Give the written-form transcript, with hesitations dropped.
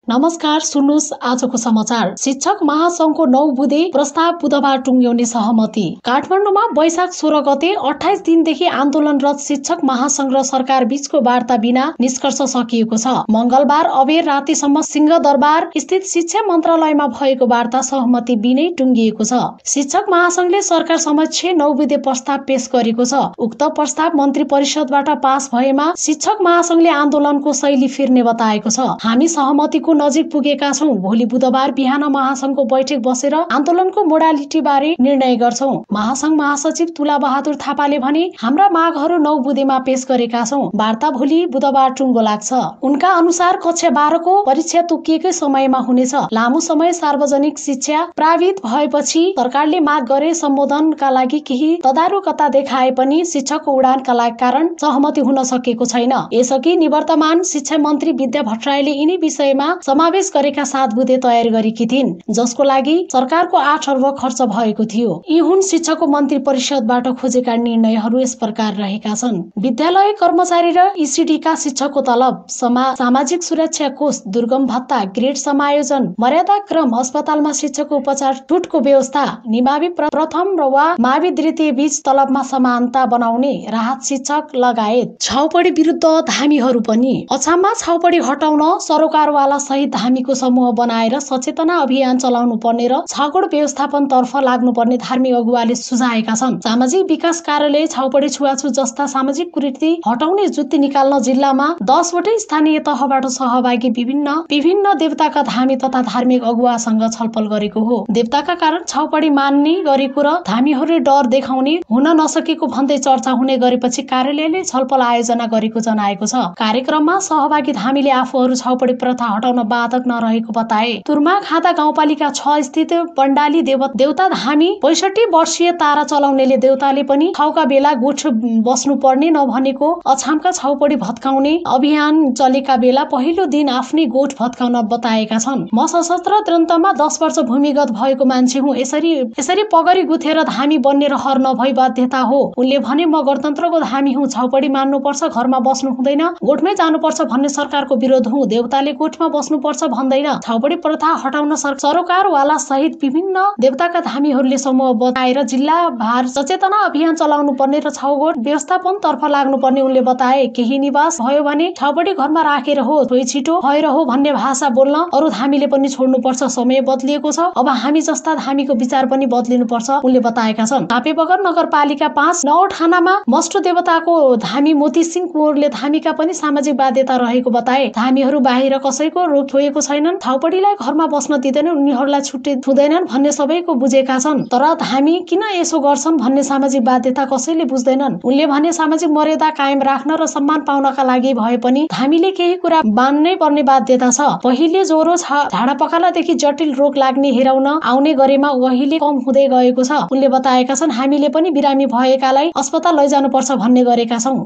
नमस्कार, सुन्नुस् आजको समाचार। शिक्षक महासंघको 9 बुँदे प्रस्ताव बुधबार टुङ्ग्याउने सहमति। काठमाडौँमा वैशाख 16 गते 28 दिनदेखि आन्दोलनरत शिक्षक महासंघ र सरकार बीचको वार्ता बिना निष्कर्ष सकिएको छ। मंगलबार अबेर रातिसम्म सिंहदरबार स्थित शिक्षा मन्त्रालयमा भएको वार्ता सहमति बिनै टुङ्गिएको छ। शिक्षक महासंघले सरकार समक्ष 9 बुँदे प्रस्ताव पेश गरेको छ। उक्त प्रस्ताव मन्त्री परिषदबाट पास भएमा शिक्षक महासंघले आन्दोलनको शैली फिर्ने बताएको छ। हामी सहमतिको नजिक पुगेका छौं। भोलि बुधबार बिहान महासंघको बैठक बसेर आन्दोलनको मोडालिटी बारे निर्णय गर्छौं। महासंघ महासचिव तुला बहादुर थापाले भने, हाम्रा मागहरू 9 बुँदेमा पेश गरेका छौं। वार्ता भोलि बुधबार टुङ्गो लाग्छ। उनका अनुसार कक्षा 12 को परीक्षा तोकिएकै समयमा हुनेछ। लामो समय सार्वजनिक शिक्षा प्रभावित भएपछि सरकारले माग गरे सम्बोधनका लागि केही तदारुकता देखाए पनि शिक्षकको उडानका कारण सहमति हुन सकेको छैन। यसअघि निवर्तमान शिक्षा मन्त्री विद्या भट्टराईले यिनी विषयमा समावेश गरेका 7 बुँदे तयार गरेकी थिइन्, जसको लागि सरकारको 8 अर्ब खर्च भएको थियो। यी हुन् शिक्षकको मन्त्री परिषदबाट खोजेका निर्णयहरू यस प्रकार रहेका छन्। विद्यालय कर्मचारी र ईसीडीका शिक्षकको तलब, सामाजिक सुरक्षा कोष, दुर्गम भत्ता, ग्रेड समायोजन, मर्यादा क्रम, अस्पतालमा शिक्षकको उपचार छुटको व्यवस्था, निमावि प्रथम वा मावि द्वितीय बीच तलबमा समानता बनाउने, राहत शिक्षक लगायत छाउपडी विरुद्ध धामीहरू पनि। अछाममा छाउपडी हटाउन सरोकारवाला सहित धामीको समूह बनाएर सचेतना अभियान चलाउनु पर्ने र छाउपड व्यवस्थापन तर्फ लाग्नुपर्ने धार्मिक अगुवाले सुझाएका छन्। सामाजिक विकास कार्यालय छाउपडी छुवाछुत जस्ता सामाजिक कुरीति हटाउने जुत्ती निकाल्न जिल्लामा 10 वटै स्थानीय तहबाट सहभागी विभिन्न देवताका धामी तथा धार्मिक अगुवासँग छलफल गरेको हो। देवताका कारण छाउपडी मान्ने गरेको र धामीहरूले डर देखाउने हुन नसकेको भन्दै चर्चा हुने गरेपछि कार्यालयले छलफल आयोजना गरेको जनाएको छ। कार्यक्रममा सहभागी धामीले आफूहरू छाउपडी प्रथा हटाउन बाधक नरहेको बताए। तुर्मा खाँदा गाउँपालिका 6 स्थित पण्डाली देवता धामी 65 वर्षीय तारा चलाउनेले देवताले पनि ठाउँका बेला गोठ बस्नु पर्ने नभनेको अछामका छाउपडी भत्काउने अभियान चलेका बेला पहिलो दिन आफ्नै गोठ भत्काउन बताएका छन्। म सशस्त्र द्वन्द्वमा 10 वर्ष भूमिगत भएको मान्छे हुँ। यसरी पगरी गुथेर धामी बन्ने रहर नभई बाध्यता हो। उनले भने, म गणतन्त्रको धामी हुँ। छाउपडी मान्नुपर्छ, घरमा बस्नु हुँदैन, गोठमै जानुपर्छ भन्ने सरकारको विरोध हुँ। देवताले गोठमा बस्नुपर्छ भन्दैन। छाउपडी प्रथा हटाउन सरोकारवाला सहित विभिन्न देवताका धामीहरूले समूह बताएर जिल्ला भार सचेतना अभियान चलाउनु पर्ने र छाउगोठ व्यवस्थापन तर्फ लाग्नु पर्ने उनले बताए। केही निवास भयो भने छाउपडी घरमा राखेर हो, छोइ छिटो भएर हो भन्ने भाषा बोल्न अरू धामीले पनि छोड्नुपर्छ। समय बदलिएको छ, अब हामी जस्ता धामीको विचार पनि बदलिनुपर्छ उनले बताएका छन्। तापेबगर नगरपालिका 5 नौठानामा मष्ट देवताको धामी मोती सिंह कुँवरले धामीका पनि सामाजिक बाध्यता रहेको बताए। धामीहरू बाहिर कसैको रोक छोएको छैनन्, छाउपडीलाई घरमा बस्न दिँदैनन्, उनीहरूलाई छुट्टी छुँदैनन् भन्ने सबैको बुझेका छन्। तर धामी किन यसो गर्छन् भन्ने सामाजिक बाध्यता कसैले बुझ्दैनन्। उनले भने, सामाजिक मर्यादा कायम राख्न र सम्मान पाउनका लागि भए पनि धामीले केही कुरा मान्नै पर्ने बाध्यता छ। पहिले ज्वरो झाडापखालादेखि जटिल रोग लाग्ने हेराउन आउने गरेमा अहिले कम हुँदै गएको छ उनले बताएका छन्। हामीले पनि बिरामी भएकालाई अस्पताल लैजानुपर्छ भन्ने गरेका छौं।